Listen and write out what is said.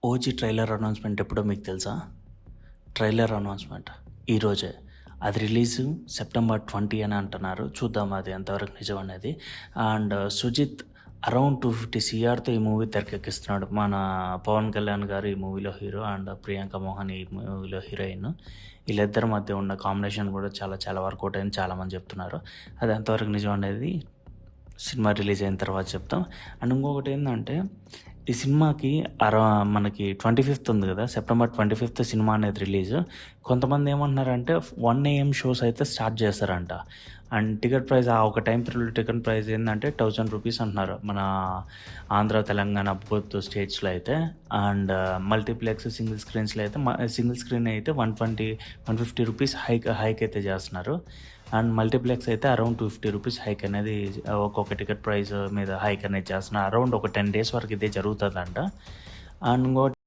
OG trailer announcement ఎప్పుడో మీకు తెలుసా? ట్రైలర్ అనౌన్స్మెంట్ ఈరోజే. అది రిలీజు సెప్టెంబర్ 20 అని అంటున్నారు. చూద్దాం అది ఎంతవరకు నిజం అనేది. అండ్ సుజిత్ అరౌండ్ 250 CRతో ఈ మూవీ తెరకెక్కిస్తున్నాడు. మన పవన్ కళ్యాణ్ గారు ఈ మూవీలో హీరో అండ్ ప్రియాంక మోహన్ ఈ మూవీలో హీరోయిన్. వీళ్ళిద్దరి మధ్య ఉన్న కాంబినేషన్ కూడా చాలా చాలా వర్కౌట్ అయింది చాలామంది చెప్తున్నారు. అది ఎంతవరకు నిజం అనేది సినిమా రిలీజ్ అయిన తర్వాత చెప్తాం. అండ్ ఇంకొకటి ఏంటంటే ఈ సినిమాకి మనకి 25th ఉంది కదా, సెప్టెంబర్ 25th సినిమా అనేది రిలీజ్. కొంతమంది ఏమంటున్నారంటే 1 AM షోస్ అయితే స్టార్ట్ చేస్తారంట. అండ్ టికెట్ ప్రైస్ ఒక టైం పీరియడ్ టికెట్ ప్రైస్ ఏంటంటే 1000 రూపీస్ అంటున్నారు మన ఆంధ్ర తెలంగాణ బోత్ స్టేట్స్లో అయితే. అండ్ మల్టీప్లెక్స్ సింగిల్ స్క్రీన్స్లో అయితే సింగిల్ స్క్రీన్ అయితే 150 రూపీస్ హైక్ అయితే చేస్తున్నారు. అండ్ మల్టీప్లెక్స్ అయితే అరౌండ్ 250 రూపీస్ హైక్ అనేది ఒక్కొక్క టికెట్ ప్రైస్ మీద హైక్ అనేది చేస్తున్నారు. అరౌండ్ ఒక 10 days వరకు ఇదే జరుగుతుందంట. అండ్ ఇంకోటి